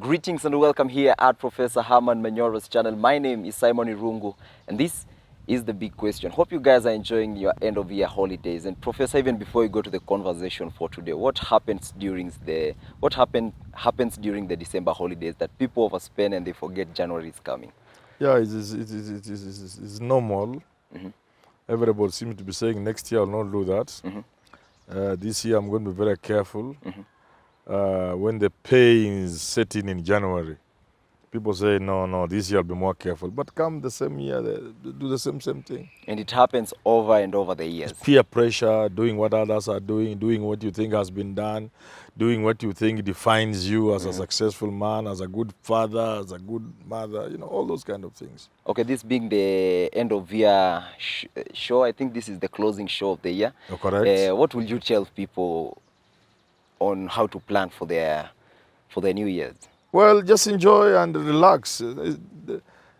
Greetings and welcome here at Professor Herman Manyora's channel. My name is Simon Irungu and this is the big question. Hope you guys are enjoying your end of year holidays. And Professor, even before we go to the conversation for today, what happens during the December holidays that people overspend and they forget January is coming? Yeah, it's normal. Everybody seems to be saying next year I'll not do that. This year I'm going to be very careful. When the pain is setting in January, people say, no, this year I'll be more careful. But come the same year, they do the same thing. And it happens over and over the years. It's peer pressure, doing what others are doing what you think has been done, doing what you think defines you as a successful man, as a good father, as a good mother, all those kind of things. Okay, this being the end of year show, I think this is the closing show of the year. You're correct. What will you tell people on how to plan for their New Year's? Well, just enjoy and relax.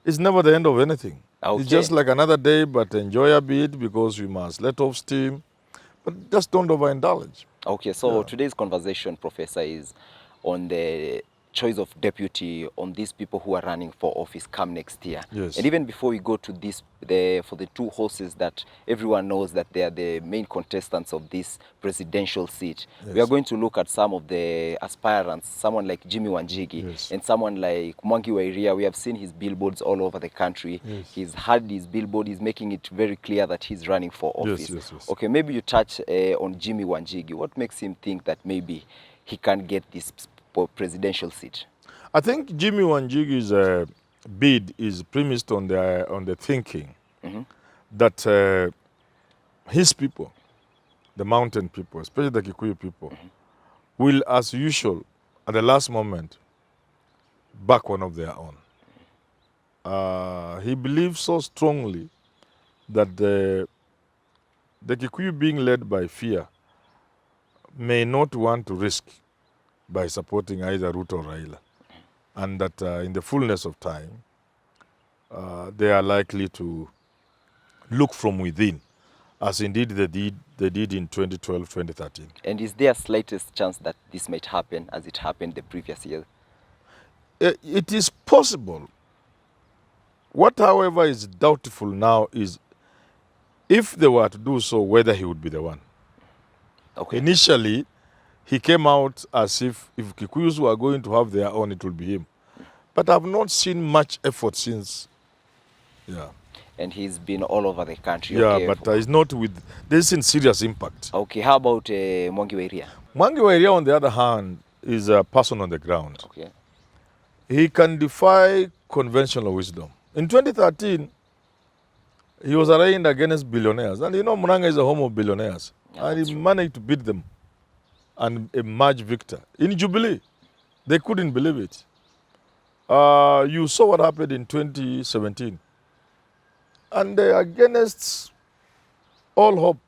It's never the end of anything. Okay. It's just like another day, but enjoy a bit because we must let off steam. But just don't overindulge. Okay, so today's conversation, Professor, is on the choice of deputy on these people who are running for office come next year. Yes. And even before we go to this, for the two horses that everyone knows that they are the main contestants of this presidential seat, we are going to look at some of the aspirants, someone like Jimmy Wanjigi and someone like Mwangi wa Iria. We have seen his billboards all over the country. He's had his billboard. He's making it very clear that he's running for office. Yes. Okay, maybe you touch on Jimmy Wanjigi. What makes him think that maybe he can get this presidential seat? I think Jimmy Wanjigi's bid is premised on the thinking that his people, the mountain people, especially the Kikuyu people, will, as usual, at the last moment, back one of their own. He believes so strongly that the Kikuyu being led by fear may not want to risk by supporting either Ruto-Raila, and that in the fullness of time, they are likely to look from within, as indeed they did in 2012, 2013. And is there a slightest chance that this might happen as it happened the previous year? It is possible. What, however, is doubtful now is if they were to do so, whether he would be the one. Okay. Initially, he came out as if Kikuyus were going to have their own, it will be him. But I've not seen much effort since. Yeah. And he's been all over the country. Yeah, okay, but it's not with, this is serious impact. Okay, how about Mwangi wa Iria? Mwangi wa Iria, on the other hand, is a person on the ground. Okay. He can defy conventional wisdom. In 2013, he was arraigned against billionaires. And Muranga is a home of billionaires. Yeah, and he managed to beat them and emerge victor. In Jubilee, they couldn't believe it. You saw what happened in 2017. And against all hope,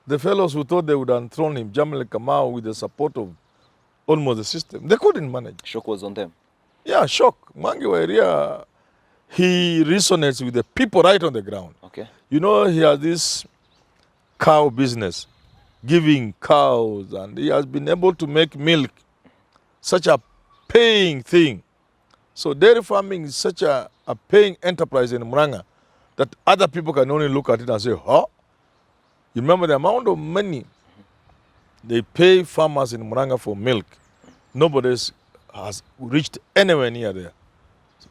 the fellows who thought they would enthrone him, Jamil Kamau, with the support of almost the system, they couldn't manage. Shock was on them. Yeah, shock. Mwangi wa Iria, he resonates with the people right on the ground. Okay. He has this cow business, giving cows, and he has been able to make milk such a paying thing. So dairy farming is such a paying enterprise in Muranga that other people can only look at it and say, huh? You remember the amount of money they pay farmers in Muranga for milk? Nobody else has reached anywhere near there.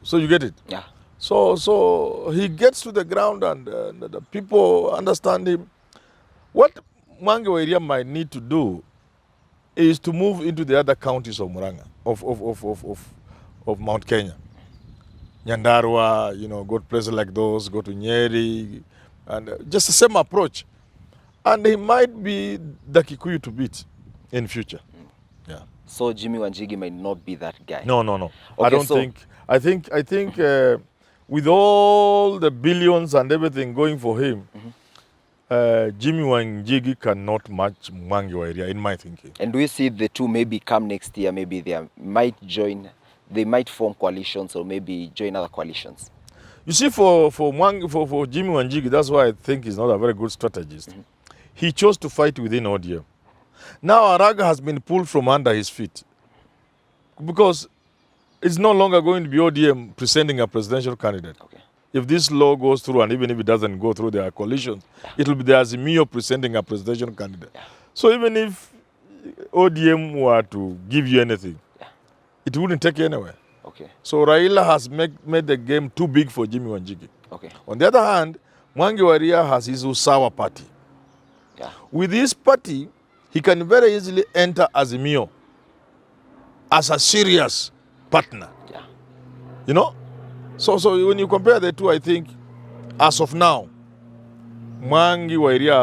So you get it? Yeah. So he gets to the ground and the people understand him. What Mwangi wa Iria might need to do is to move into the other counties of Muranga, of Mount Kenya. Nyandarua, go to places like those, go to Nyeri, and just the same approach. And he might be the Kikuyu to beat in future. Yeah. So Jimmy Wanjigi might not be that guy. No. Okay, I don't think. I think with all the billions and everything going for him, Jimmy Wanjigi cannot match Mwangi wa Iria, in my thinking. And do you see the two maybe come next year, maybe they might form coalitions or maybe join other coalitions? You see, for Jimmy Wanjigi, that's why I think he's not a very good strategist. He chose to fight within ODM. Now Araga has been pulled from under his feet. Because it's no longer going to be ODM presenting a presidential candidate. Okay. If this law goes through, and even if it doesn't go through, there are coalitions, it will be the Azimio presenting a presidential candidate. So even if ODM were to give you anything, it wouldn't take you anywhere. Okay. So Raila has made the game too big for Jimmy Wanjigi. Okay. On the other hand, Mwangi Waria has his Usawa party. Yeah. With his party, he can very easily enter Azimio as a serious partner. Yeah. You know? So when you compare the two, I think, as of now, Mwangi Waria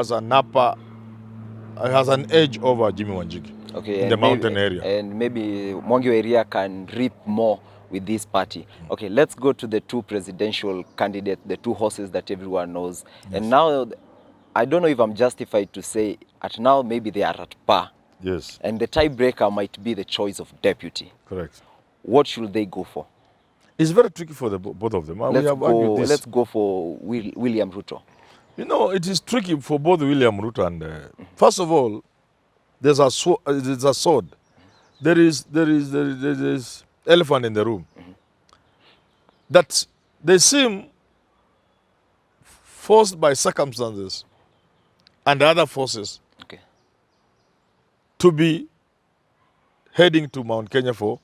has an edge over Jimmy Wanjigi. Okay, in the mountain area. And maybe Mwangi area can reap more with this party. Okay, let's go to the two presidential candidates, the two horses that everyone knows. Yes. And now, I don't know if I'm justified to say, at now maybe they are at par. Yes. And the tiebreaker might be the choice of deputy. Correct. What should they go for? It's very tricky for both of them. Let's go for William Ruto. You know, it is tricky for both William Ruto and... first of all, there's a sword. There is elephant in the room. That they seem forced by circumstances and other forces to be heading to Mount Kenya for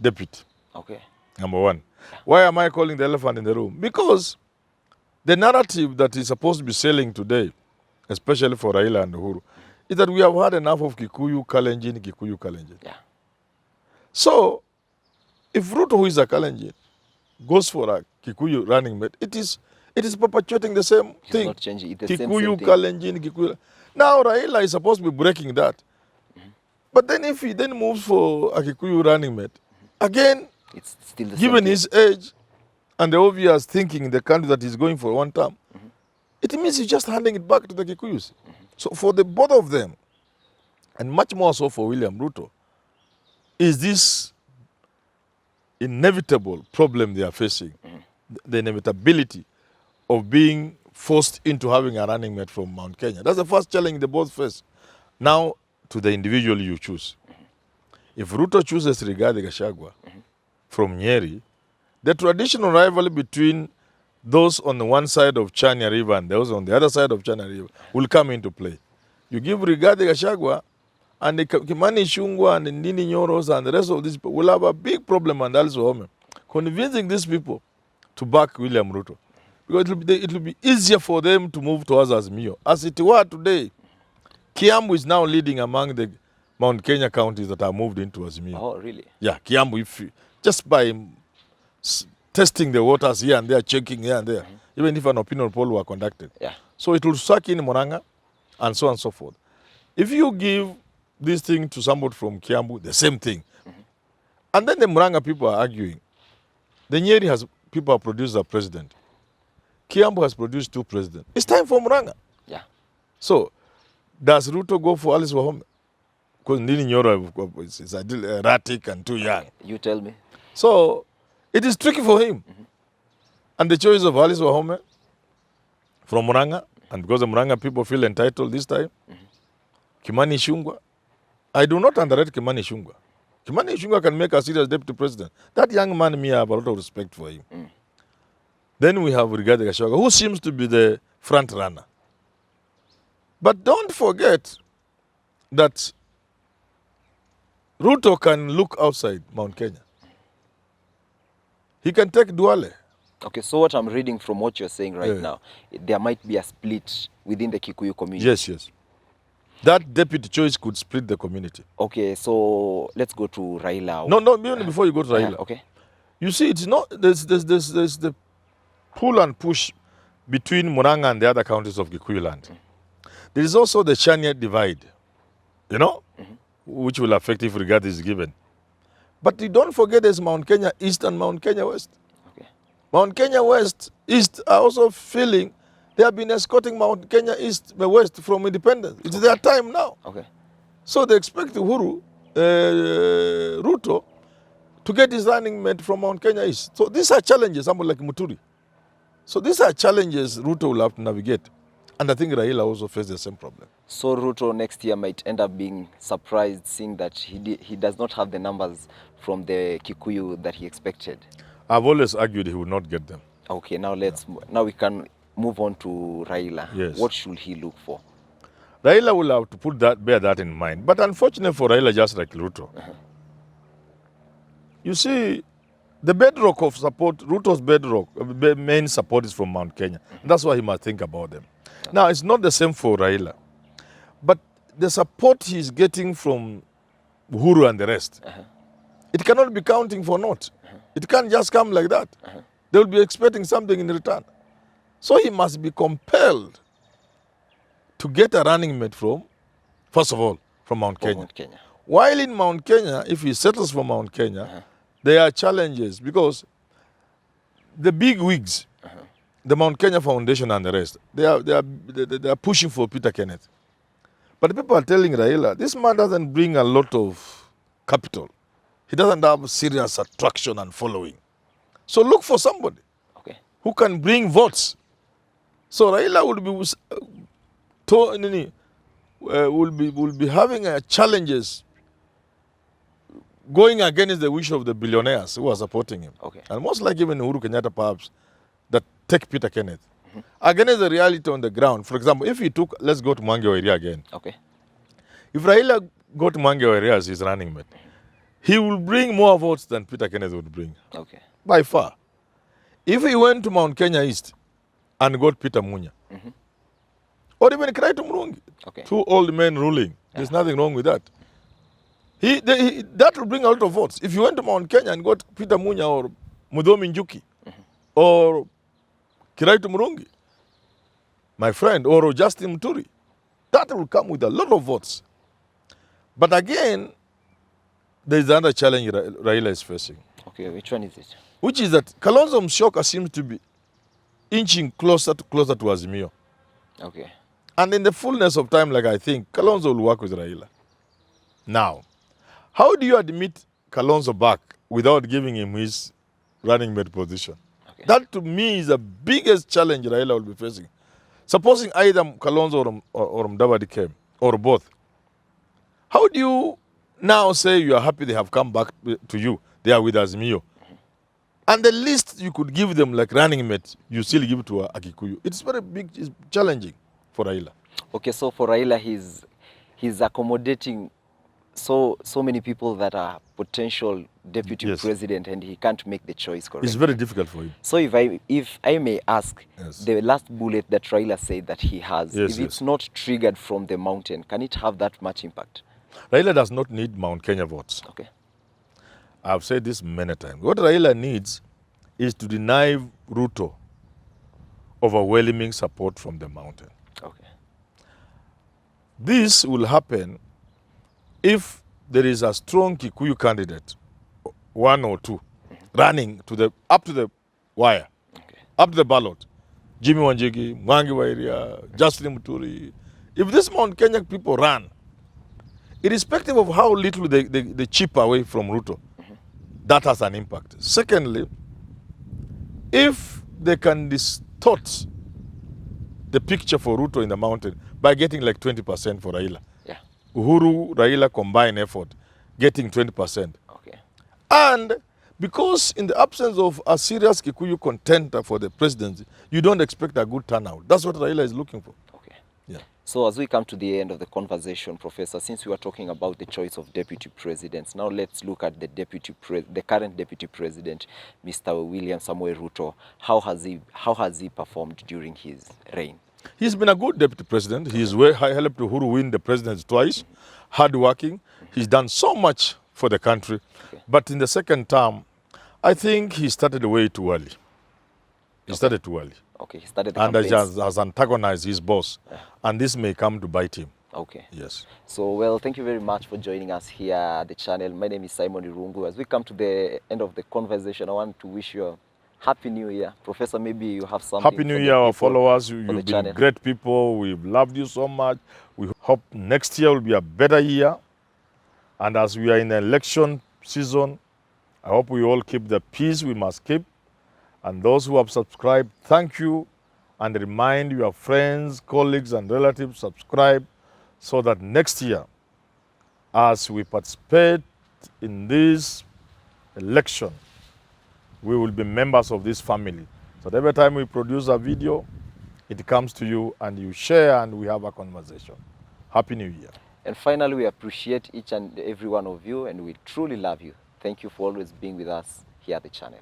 deputy. Okay. Number one. Why am I calling the elephant in the room? Because the narrative that is supposed to be selling today, especially for Raila and Uhuru, is that we have had enough of Kikuyu Kalenjin. Yeah. So, if Ruto, who is a Kalenjin, goes for a Kikuyu running mate, it is perpetuating the same thing. Not changing. It's the Kikuyu, same thing. Kalenjin, Kikuyu. Now Raila is supposed to be breaking that. But then if he then moves for a Kikuyu running mate, again, it's still the given same his age and the obvious thinking in the country that he's going for one term, it means he's just handing it back to the Kikuyus. So for the both of them, and much more so for William Ruto, is this inevitable problem they are facing, the inevitability of being forced into having a running mate from Mount Kenya. That's the first challenge they both face. Now, to the individual you choose. If Ruto chooses Rigathi Gachagua from Nyeri, the traditional rivalry between those on the one side of Chania River and those on the other side of Chania River will come into play. You give Rigathi Gachagua and the Kimani Ichung'wah and the Ndini Nyoros and the rest of these people will have a big problem, and also Home convincing these people to back William Ruto. Because it will be easier for them to move towards Azimio. As it were today, Kiambu is now leading among the Mount Kenya counties that are moved into Azimio. Oh, really? Yeah, Kiambu, just by testing the waters here and there, checking here and there, even if an opinion poll were conducted. Yeah. So it will suck in Murang'a and so on and so forth. If you give this thing to somebody from Kiambu, the same thing. And then the Murang'a people are arguing. The Nyeri people have produced a president. Kiambu has produced 2 presidents. It's time for Murang'a. Yeah. So, does Ruto go for Alice Wahome? Because Ndini Nyoro is erratic and too young. You tell me. So, it is tricky for him. And the choice of Alice Wahome from Murang'a, and because the Murang'a people feel entitled this time, Kimani Ichung'wah. I do not underrate Kimani Ichung'wah. Kimani Ichung'wah can make a serious deputy president. That young man, me, I have a lot of respect for him. Then we have Rigathi Gachagua, who seems to be the front runner. But don't forget that Ruto can look outside Mount Kenya. He can take Duale. Okay, so what I'm reading from what you're saying right now, there might be a split within the Kikuyu community. Yes, yes. That deputy choice could split the community. Okay, so let's go to Raila. No, before you go to Raila. Okay. You see, it's not, there's the pull and push between Murang'a and the other counties of Kikuyu land. There is also the Chania divide, you know, which will affect if Rigathi is given. But you don't forget there's Mount Kenya East and Mount Kenya West. Okay. Mount Kenya East are also feeling they have been escorting Mount Kenya West from independence. It's their time now. Okay. So they expect Ruto to get his running mate from Mount Kenya East. So these are challenges, someone like Muturi. So these are challenges Ruto will have to navigate. And I think Raila also faced the same problem. So Ruto next year might end up being surprised seeing that he does not have the numbers from the Kikuyu that he expected. I've always argued he would not get them. Okay, now now we can move on to Raila. Yes. What should he look for? Raila will have to bear that in mind. But unfortunately for Raila, just like Ruto, you see, the bedrock of support, Ruto's bedrock, main support is from Mount Kenya. That's why he must think about them. Now, it's not the same for Raila. But the support he's getting from Uhuru and the rest, it cannot be counting for naught. It can't just come like that. They will be expecting something in return. So he must be compelled to get a running mate from, first of all, from Mount Kenya. Mount Kenya. While in Mount Kenya, if he settles for Mount Kenya, there are challenges because the big wigs, the Mount Kenya Foundation and the rest, they are pushing for Peter Kenneth. But people are telling Raila, this man doesn't bring a lot of capital. He doesn't have serious attraction and following. So look for somebody who can bring votes. So Raila will be having challenges going against the wish of the billionaires who are supporting him. And most like even Uhuru Kenyatta perhaps, that take Peter Kenneth. Against the reality on the ground. For example, if he took, let's go to Mwangi area again. If Raila got Mwangi area as his running mate, he will bring more votes than Peter Kenneth would bring. By far. If he went to Mount Kenya East and got Peter Munya, or even Kiraitu Murungi, two old men ruling, there's nothing wrong with that. That will bring a lot of votes. If you went to Mount Kenya and got Peter Munya or Mudomi Njuki or Kiraitu Murungi, my friend, or Justin Muturi, that will come with a lot of votes. But again, there is another challenge Raila is facing. Which one is it? Which is that Kalonzo Musyoka seems to be inching closer to Azimio. And in the fullness of time, like I think, Kalonzo will work with Raila. Now, how do you admit Kalonzo back without giving him his running mate position? That to me is the biggest challenge Raila will be facing. Supposing either Kalonzo or Mudavadi came, or both. How do you now say you are happy they have come back to you? They are with Azimio. And the least you could give them like running mate, you still give it to a Kikuyu. It's very big, it's challenging for Raila. So for Raila, he's accommodating so many people that are potential deputy president, and he can't make the choice, correct? It's very difficult for him. So if I may ask, the last bullet that Raila said that he has, if it's not triggered from the mountain, can it have that much impact? Raila does not need Mount Kenya votes. I've said this many times. What Raila needs is to deny Ruto overwhelming support from the mountain. This will happen if there is a strong Kikuyu candidate, one or two, running up to the wire, up to the ballot. Jimmy Wanjigi, Mwangi Wairia, Justin Muturi. If this Mount Kenya people run, irrespective of how little they chip away from Ruto, that has an impact. Secondly, if they can distort the picture for Ruto in the mountain by getting like 20% for Raila. Uhuru, Raila combined effort, getting 20%. And because in the absence of a serious Kikuyu contender for the presidency, you don't expect a good turnout. That's what Raila is looking for. So as we come to the end of the conversation, Professor, since we were talking about the choice of deputy presidents, now let's look at the current deputy president, Mr. William Samoei Ruto. How has he performed during his reign? He's been a good deputy president. He's helped Uhuru win the presidency twice, hardworking. He's done so much for the country. But in the second term, I think he started way too early. He started too early. He started the and campaigns. has antagonized his boss. And this may come to bite him. Yes. So, well, thank you very much for joining us here at the channel. My name is Simon Irungu. As we come to the end of the conversation, I want to wish you a Happy New Year. Professor, maybe you have something. Happy New Year, our followers. You've been great people. We've loved you so much. We hope next year will be a better year. And as we are in the election season, I hope we all keep the peace we must keep. And those who have subscribed, thank you. and remind your friends, colleagues, and relatives subscribe so that next year, as we participate in this election, we will be members of this family. So every time we produce a video, it comes to you and you share and we have a conversation. Happy New Year. And finally, we appreciate each and every one of you and we truly love you. Thank you for always being with us here at the channel.